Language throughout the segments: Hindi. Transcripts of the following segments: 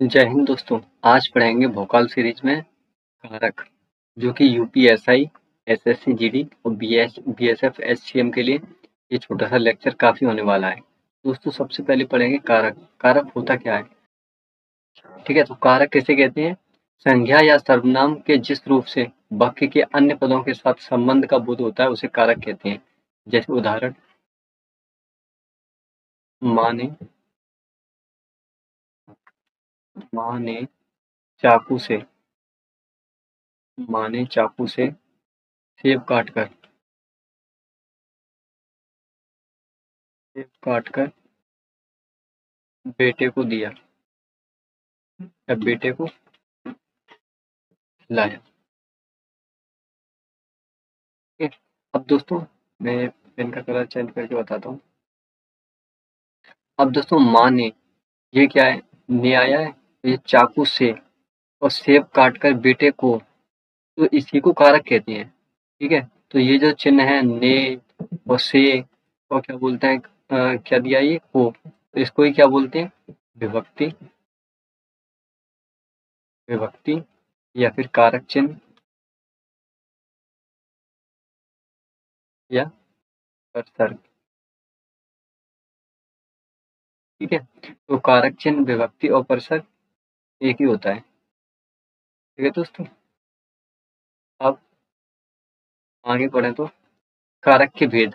जय हिंद दोस्तों। आज पढ़ेंगे भोकाल सीरीज में कारक, जो कि यूपीएसआई, एसएससी जीडी और बीएसएफ एससीएम के लिए ये छोटा सा लेक्चर काफी होने वाला है। दोस्तों सबसे पहले पढ़ेंगे कारक। कारक होता क्या है? ठीक है, तो कारक किसे कहते हैं? संज्ञा या सर्वनाम के जिस रूप से वाक्य के अन्य पदों के साथ संबंध का बोध होता है उसे कारक कहते हैं। जैसे उदाहरण, माँ ने माँ ने चाकू से माँ ने चाकू से सेब काट कर बेटे को दिया या बेटे को खिलाया। ठीक है, अब दोस्तों मैं पेन का कलर चेंज करके बताता हूँ। अब दोस्तों माँ ने, ये क्या है? ने आया है, ये चाकू से और सेब काट कर बेटे को, तो इसी को कारक कहते हैं। ठीक है, तो ये जो चिन्ह है ने और से और क्या बोलते हैं, क्या दिया ये को, तो इसको ही क्या बोलते हैं? विभक्ति। विभक्ति या फिर कारक चिन्ह या उपसर्ग। ठीक है, तो कारक चिन्ह, विभक्ति और उपसर्ग एक ही होता है। ठीक है दोस्तों, अब आगे बढ़े तो कारक के भेद,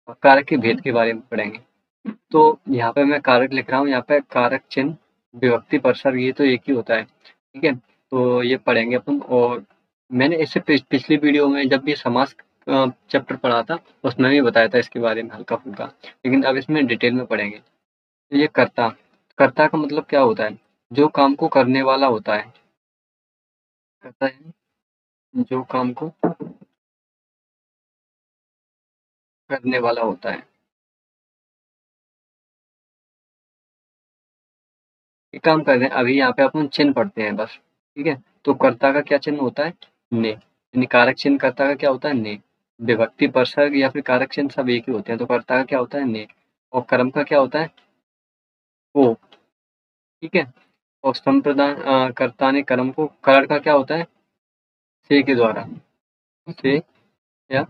और कारक के भेद के बारे में पढ़ेंगे। तो यहाँ पे मैं कारक लिख रहा हूँ, यहाँ पे कारक चिन्ह, विभक्ति, उपसर्ग ये तो एक ही होता है। ठीक है, तो ये पढ़ेंगे अपन। और मैंने इससे पिछली वीडियो में जब भी समास चैप्टर पढ़ा था उसमें भी बताया था इसके बारे में हल्का फुल्का, लेकिन अब इसमें डिटेल में पढ़ेंगे। तो ये कर्ता, कर्ता का मतलब क्या होता है? जो काम को करने वाला होता है। कर्ता है जो काम को करने वाला होता है। ये काम कर रहे हैं, अभी यहाँ पे अपन चिन्ह पढ़ते हैं बस। ठीक है, तो कर्ता का क्या चिन्ह होता है? ने, यानी कारक चिन्ह कर्ता का क्या होता है? ने। विभक्ति, उपसर्ग या फिर कारक चिन्ह सब एक ही होते हैं, तो कर्ता का क्या होता है? ने। और कर्म का क्या होता है? को। ठीक है, और संप्रदान, कर्ता ने कर्म को, करण का क्या होता है? से के द्वारा। से या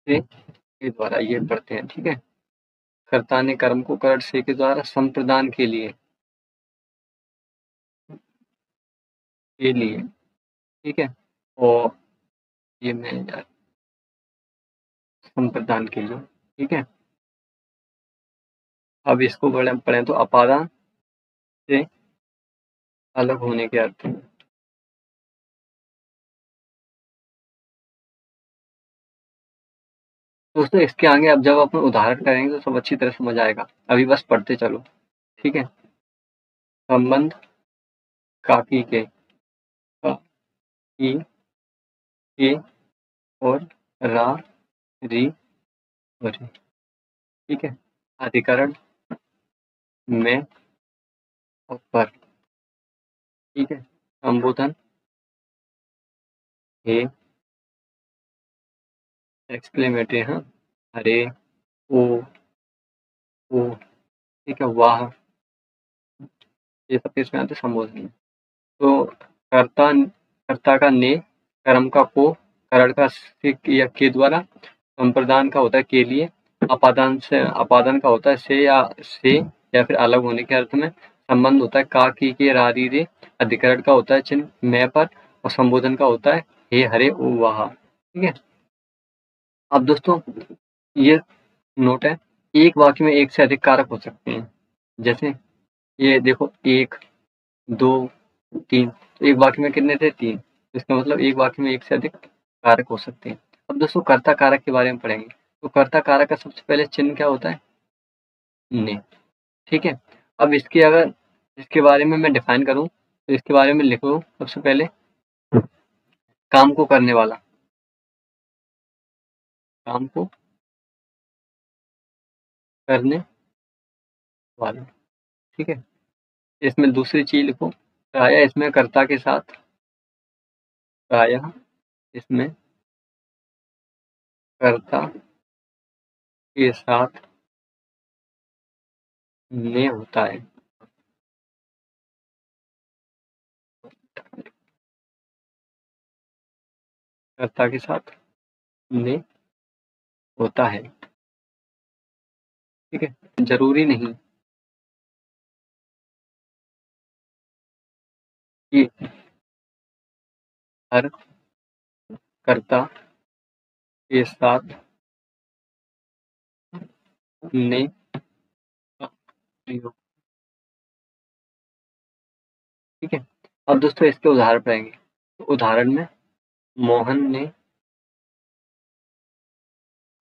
से के द्वारा ये पढ़ते हैं। ठीक है, कर्ता ने कर्म को करण से के द्वारा संप्रदान के लिए। ठीक है, और ये मैं संप्रदान के लिए। ठीक है, अब इसको पढ़ें तो अपादान से अलग होने के अर्थ में। दोस्तों इसके आगे अब जब अपन उदाहरण करेंगे तो सब अच्छी तरह समझ आएगा, अभी बस पढ़ते चलो। ठीक है, संबंध काकी के, का, की, के और रा, री और री। ठीक है, अधिकरण में और पर। ठीक है, संबोधन हे, एक्सक्लेमेटरी, हाँ, अरे, ओ, ओ। ठीक है, वाह, ये सब किसमें आते हैं? संबोधन में। तो कर्ता, कर्ता का ने, कर्म का को, करण का से या के द्वारा, संप्रदान का होता है के लिए, अपादान का होता है से या फिर अलग होने के अर्थ में, संबंध होता है का, की, के, रा, री, रे, अधिकरण का होता है चिन्ह मैं पर, और संबोधन का होता है हे, हरे, ओ, वाह। ठीक है, अब दोस्तों ये नोट है, एक वाक्य में एक से अधिक कारक हो सकते हैं। जैसे ये देखो, एक, दो, तीन, तो एक वाक्य में कितने थे? तीन। इसका मतलब एक वाक्य में एक से अधिक कारक हो सकते हैं। अब दोस्तों कर्ता कारक के बारे में पढ़ेंगे। तो कर्ता कारक का सबसे पहले चिन्ह क्या होता है? ने। ठीक है, अब इसके बारे में मैं डिफाइन करूं तो इसके बारे में लिखो सबसे पहले, काम को करने वाला, काम को करने वाला। ठीक है, इसमें दूसरी चीज लिखो, प्रायः इसमें कर्ता के साथ, प्रायः इसमें कर्ता के साथ ने होता है। कर्ता के साथ ने होता है। ठीक है, जरूरी नहीं कि हर कर्ता के साथ ने का प्रयोग। ठीक है, अब दोस्तों इसके उदाहरण पढ़ेंगे। तो उदाहरण में मोहन ने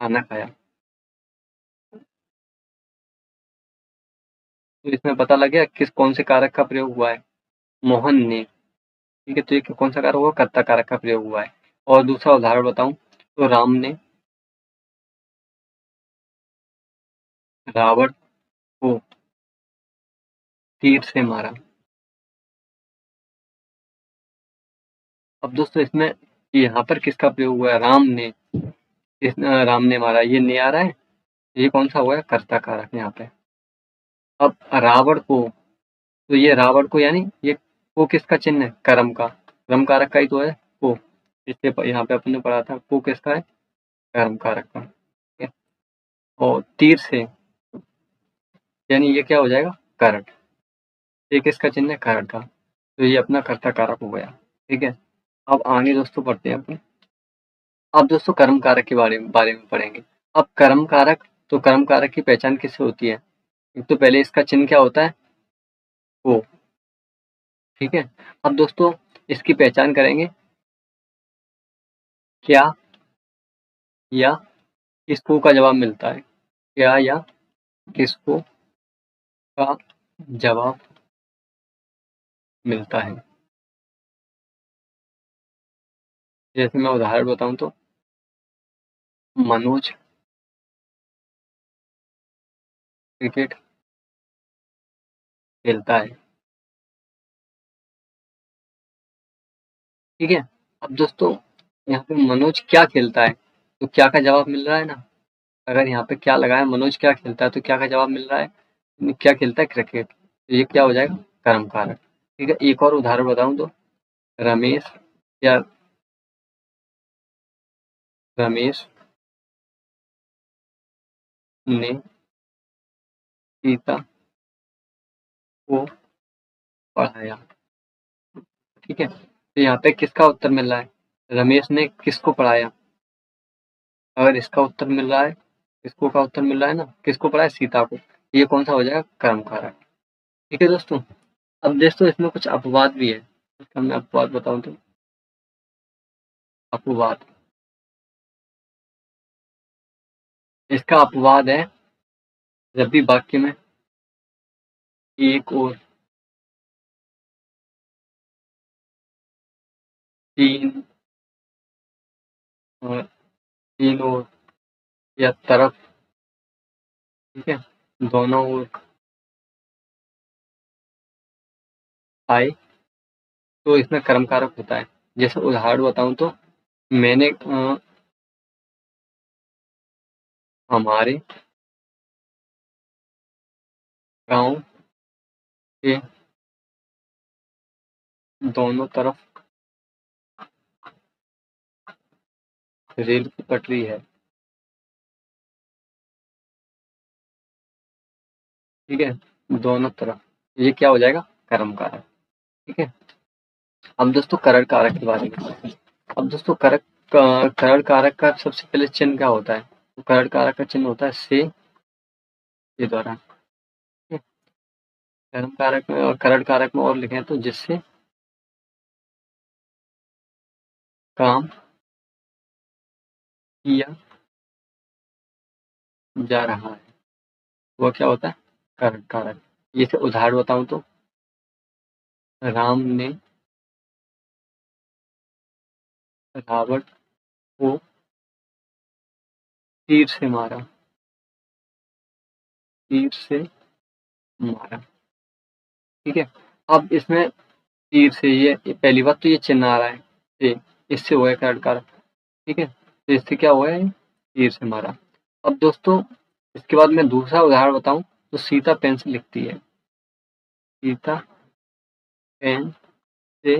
खाना खाया। तो इसमें पता लग गया किस कौन से कारक का प्रयोग हुआ है, मोहन ने। ठीक है, तो ये कौन सा कारक हुआ, कर्ता कारक का प्रयोग हुआ है। और दूसरा उदाहरण बताऊं तो राम ने रावण को तीर से मारा। अब दोस्तों इसमें यहाँ पर किसका प्रयोग हुआ है, राम ने। राम ने मारा, ये ने आ रहा है, ये कौन सा हुआ है, कर्ता कारक यहाँ पे। अब रावण को, तो ये रावण को यानी ये को किसका चिन्ह है, कर्म का, कर्म कारक का ही तो है को। इससे यहाँ पे अपन ने पढ़ा था को किसका है, कर्म कारक का। ठीक है, और तीर से यानी ये क्या हो जाएगा, करण। ये किसका चिन्ह है, करण का, तो ये अपना कर्ता कारक हो गया। ठीक है, अब आगे दोस्तों पढ़ते हैं अपन। अब दोस्तों कर्म कारक के बारे में पढ़ेंगे। अब कर्म कारक, तो कर्म कारक की पहचान किससे होती है, एक तो पहले इसका चिन्ह क्या होता है, को। ठीक है, अब दोस्तों इसकी पहचान करेंगे, क्या या किसको का जवाब मिलता है, क्या या किसको का जवाब मिलता है। जैसे मैं उदाहरण बताऊं तो मनोज क्रिकेट खेलता है। ठीक है, अब दोस्तों यहाँ पे मनोज क्या खेलता है, तो क्या का जवाब मिल रहा है ना। अगर यहाँ पे क्या लगा है, मनोज क्या खेलता है, तो क्या का जवाब मिल रहा है, क्या खेलता है, क्रिकेट, तो ये क्या हो जाएगा, कर्म कारक। ठीक है, एक और उदाहरण बताऊं तो रमेश या रमेश ने सीता को पढ़ाया। ठीक है, तो यहाँ पे किसका उत्तर मिल रहा है, रमेश ने किसको पढ़ाया। अगर इसका उत्तर मिल रहा है, किसको का उत्तर मिल रहा है ना, किसको पढ़ाया, सीता को, ये कौन सा हो जाएगा, कर्म कारक। ठीक है दोस्तों, अब दोस्तों इसमें कुछ अपवाद भी है, इसका मैं अपवाद बताऊं तो अपवाद, इसका अपवाद है जब भी वाक्य में एक और तीन और तीन और या तरफ, ठीक है, दोनों ओर आए, तो इसमें कर्म कारक होता है। जैसे उदाहरण बताऊं तो मैंने हमारे गांव के दोनों तरफ रेल की पटरी है। ठीक है, दोनों तरफ, ये क्या हो जाएगा, कर्म कारक। ठीक है, अब दोस्तों करण कारक के बारे में। अब दोस्तों करण कारक का सबसे पहले चिन्ह क्या होता है, तो करण कारक का चिन्ह होता है से के द्वारा। ठीक है, कर्म कारक में और करण कारक में और लिखें तो जिससे काम किया जा रहा है, वो क्या होता है, करण कारक। जैसे उदाहरण बताऊं तो राम ने रावण को तीर से मारा, तीर से मारा। ठीक है, अब इसमें तीर से, ये पहली बात तो ये चिन्ह आ रहा है से, इससे हुआ है करण कारक। ठीक है, तो इससे क्या हुआ है, तीर से मारा। अब दोस्तों इसके बाद मैं दूसरा उदाहरण बताऊं तो सीता पेन से लिखती है, सीता पेन से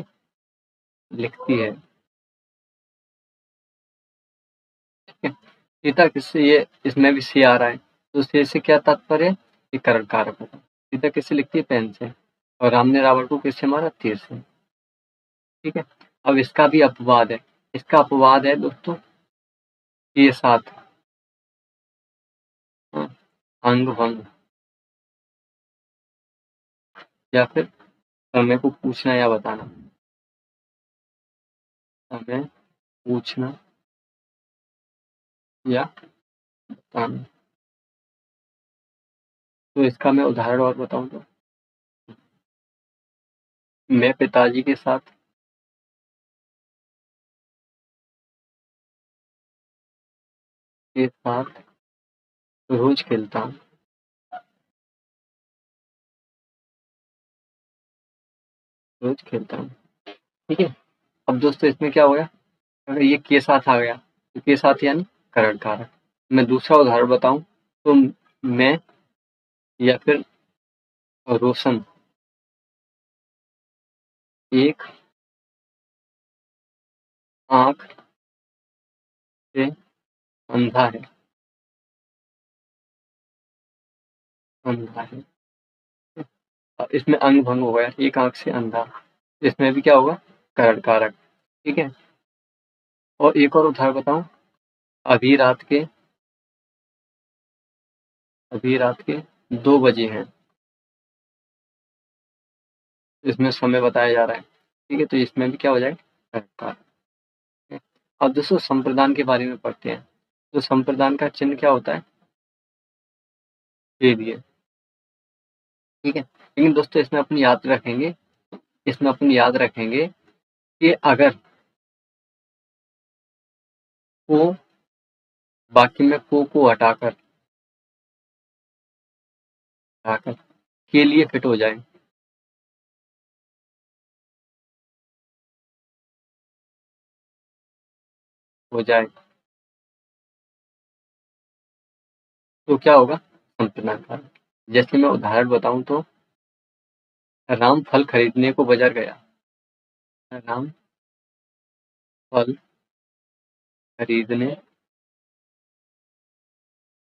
लिखती है। सीता किससे, ये इसमें भी सी आ रहा है, तो से क्या तात्पर्य है? ये करण कारक होगा। सीता किससे लिखती है? पेन से। और राम ने रावण को किससे मारा? तीर से। ठीक है। अब इसका भी अपवाद है। इसका अपवाद है दोस्तों के साथ अंग भंग, या फिर समय को पूछना या बताना। समय पूछना या बताना। तो इसका मैं उदाहरण और बताऊं तो, मैं पिताजी के साथ रोज खेलता हूँ। रोज खेलता हूँ। ठीक है। अब दोस्तों इसमें क्या हो गया? अगर ये के साथ आ गया तो के साथ यानी करण कारक। मैं दूसरा उदाहरण बताऊं तो, मैं या फिर रोशन एक आंख से अंधा है। अंधा है। अब इसमें अंग भंग हो गया, एक आंख से अंधा। इसमें भी क्या होगा? करण कारक। ठीक है। और एक और उदाहरण बताऊं, अभी रात के अभी रात के 2 बजे हैं। इसमें समय बताया जा रहा है। ठीक है, तो इसमें भी क्या हो जाएगा? करण कारक। ठीक है। अब दोस्तों संप्रदान के बारे में पढ़ते हैं। तो संप्रदान का चिन्ह क्या होता है? ये लिए। ठीक है। लेकिन दोस्तों इसमें अपनी याद रखेंगे कि अगर को बाकी में को हटाकर के लिए फिट हो जाए तो क्या होगा? संप्रदान का। जैसे मैं उदाहरण बताऊं तो, राम फल खरीदने को बाजार गया। राम फल खरीदने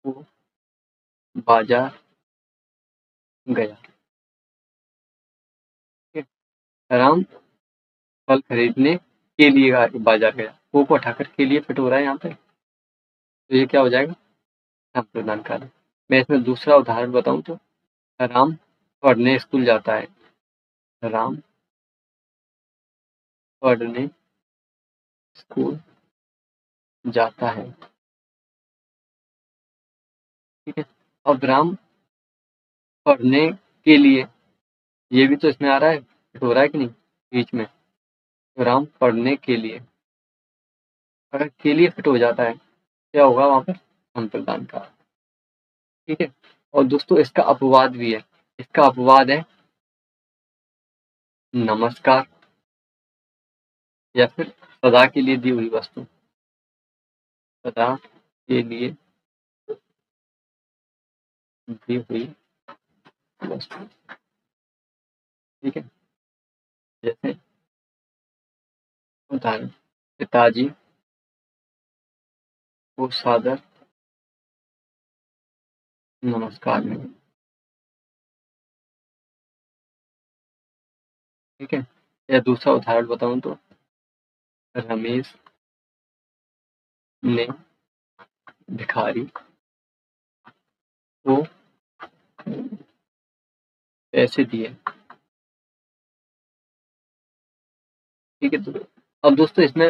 को बाजार गया। ठीक है? राम फल खरीदने के लिए बाजार गया, को हटाकर के लिए फिट हो रहा है यहाँ पे, तो ये क्या हो जाएगा? संप्रदान काल। मैं इसमें दूसरा उदाहरण बताऊं तो, राम पढ़ने स्कूल जाता है। राम पढ़ने स्कूल जाता है। ठीक है। अब राम पढ़ने के लिए, ये भी तो इसमें आ रहा है, फिट हो रहा है कि नहीं बीच में? तो राम पढ़ने के लिए, अगर के लिए फिट हो जाता है, क्या होगा वहां पर? संप्रदान का। ठीक है। और दोस्तों इसका अपवाद भी है। इसका अपवाद है नमस्कार, या फिर सदा के लिए दी हुई वस्तु। सदा के लिए दी हुई वस्तु। ठीक है। जैसे उदाहरण, पिताजी को सादर नमस्कार नहीं। ठीक है। या दूसरा उदाहरण बताऊं तो, रमेश ने भिखारी को पैसे दिए। ठीक है। तो अब दोस्तों इसमें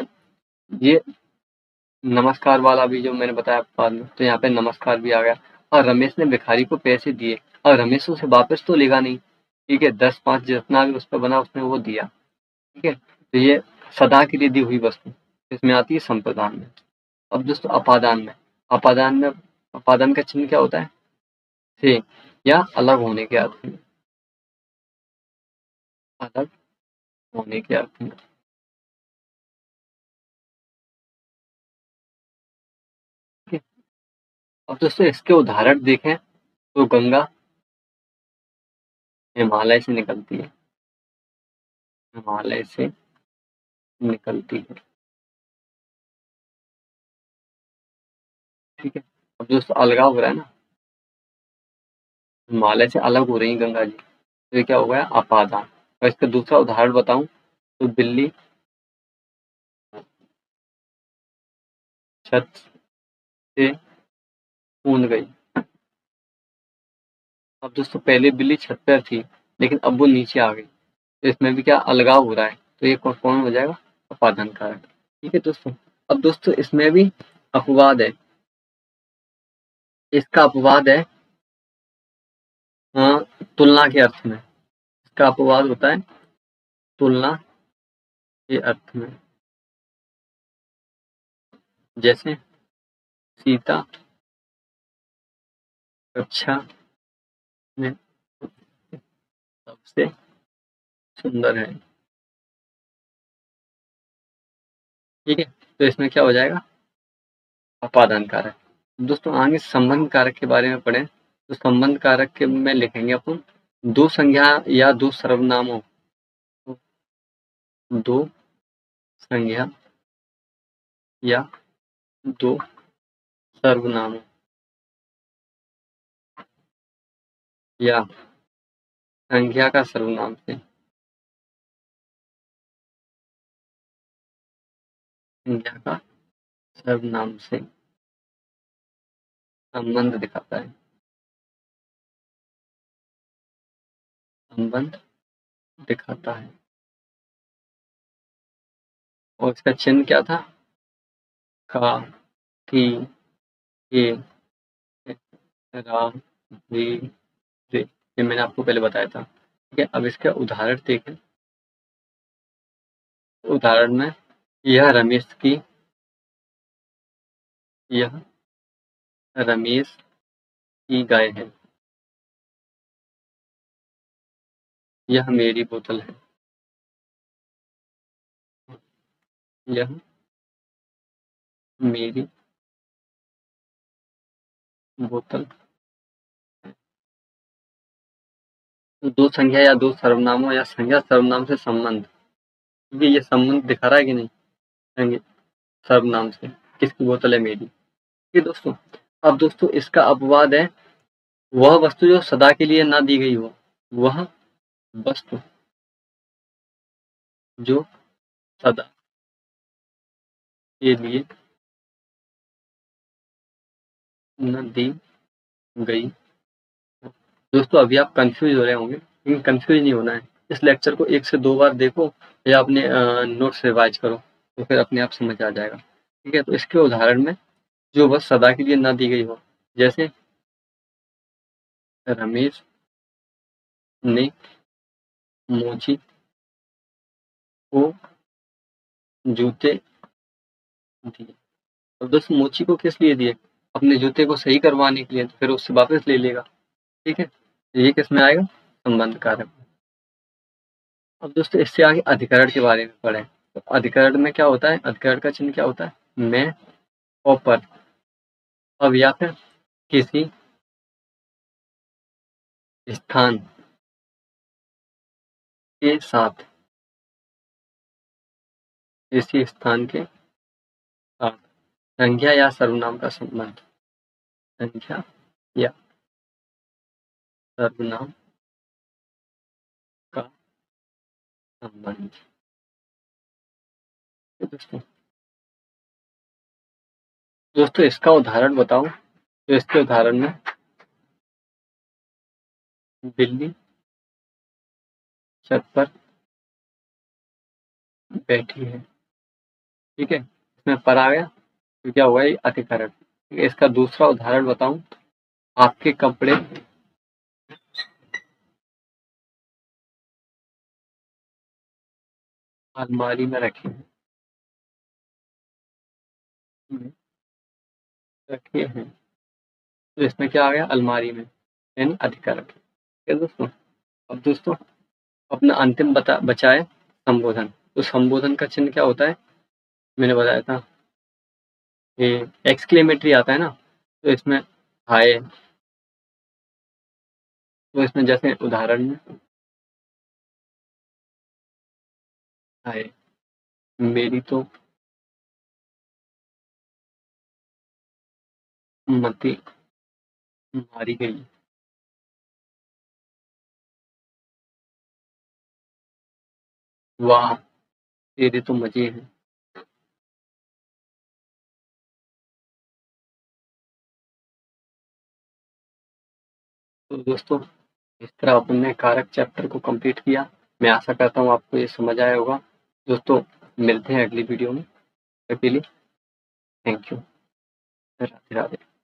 ये नमस्कार वाला भी जो मैंने बताया बाद में, तो यहाँ पे नमस्कार भी आ गया। और रमेश ने भिखारी को पैसे दिए, और रमेश उसे वापस तो लेगा नहीं। ठीक है, 10-5 जितना भी उस पर बना उसने वो दिया। ठीक है, तो ये सदा के लिए दी हुई वस्तु इसमें आती है संप्रदान में। अब दोस्तों अपादान का चिन्ह क्या होता है? से या अलग होने के अर्थ में। अलग होने के अर्थ में। ठीक है। अब दोस्तों इसके उदाहरण देखें तो, गंगा हिमालय से निकलती है। हिमालय से निकलती है। ठीक है। अब दोस्तों अलगाव हो रहा है ना, हिमालय से अलग हो रही है गंगा जी, तो ये क्या हो गया अपादान। और इसका दूसरा उदाहरण बताऊं तो बिल्ली छत से कूद गई। अब दोस्तों पहले बिल्ली छत पर थी, लेकिन अब वो नीचे आ गई, तो इसमें भी क्या अलगाव हो रहा है, तो ये कौन हो जाएगा अपादान कारक। ठीक है दोस्तों। अब दोस्तों इसमें भी अपवाद है, इसका अपवाद है तुलना के अर्थ में। इसका अपवाद होता है तुलना के अर्थ में। जैसे सीता कक्षा में सबसे सुंदर है। ठीक है, तो इसमें क्या हो जाएगा अपादान कारक। दोस्तों आगे संबंध कारक के बारे में पढ़ें, तो संबंध कारक के में लिखेंगे अपन दो संज्ञा या दो सर्वनामों, दो संज्ञा या दो सर्वनामों या संज्ञा का सर्वनाम से, संज्ञा का सर्वनाम से संबंध दिखाता है, संबंध दिखाता है। और इसका चिन्ह क्या था, का, की, के, रा, री, रे, ये मैंने आपको पहले बताया था। ठीक है, अब इसका उदाहरण देखें। उदाहरण में यह रमेश की, यह रमेश की गाय है, यह मेरी बोतल है, यह मेरी बोतल। तो दो संज्ञा या दो सर्वनामों या संज्ञा सर्वनाम से संबंध, क्योंकि ये संबंध दिखा रहा है कि नहीं संज्ञा सर्वनाम से, किसकी बोतल है मेरी। ठीक है दोस्तों। अब दोस्तों इसका अपवाद है वह वस्तु जो सदा के लिए ना दी गई हो, वह वस्तु जो सदा के लिए न दी गई। दोस्तों अभी आप कंफ्यूज हो रहे होंगे, लेकिन कंफ्यूज नहीं होना है। इस लेक्चर को 1 से 2 बार देखो या अपने नोट्स रिवाइज करो, तो फिर अपने आप समझ आ जाएगा। ठीक है, तो इसके उदाहरण में जो बस सदा के लिए ना दी गई हो, जैसे रमेश ने मोची को जूते दिए। अब दोस्तों मोची को किस लिए दिए, अपने जूते को सही करवाने के लिए, तो फिर उससे वापस ले लेगा। ठीक है, ये किस में आएगा संबंध कारक। अब दोस्तों इससे आगे अधिकरण के बारे में पढ़ें। तो अधिकरण में क्या होता है, अधिकरण का चिन्ह क्या होता है, मैं और पर। अब या फिर किसी स्थान के साथ, किसी स्थान के साथ संज्ञा या सर्वनाम का संबंध, संज्ञा या सर्वनाम का संबंध। दोस्तों दोस्तों इसका उदाहरण बताओ, तो इसके उदाहरण में बिल्ली छत पर बैठी है। ठीक है, इसमें पर आ गया, तो क्या हुआ ये अधिकरण। ठीक है, इसका दूसरा उदाहरण बताऊं, आपके कपड़े अलमारी में रखे हैं, रखे हैं। तो इसमें क्या आ गया अलमारी में, यानी अधिकरण। ठीक है दोस्तों। अब दोस्तों अपना अंतिम बचा है संबोधन। तो संबोधन का चिन्ह क्या होता है, मैंने बताया था ये एक्सक्लेमेटरी आता है ना, तो इसमें हाय, तो इसमें जैसे उदाहरण में हाय मेरी तो मती मारी गई। वाह! तेरे तो मज़े हैं। तो दोस्तों, इस तरह अपन ने कारक चैप्टर को कंप्लीट किया। मैं आशा करता हूँ आपको ये समझ आया होगा। दोस्तों, मिलते हैं अगली वीडियो में। तब तक के लिए थैंक यू। राधे, राधे।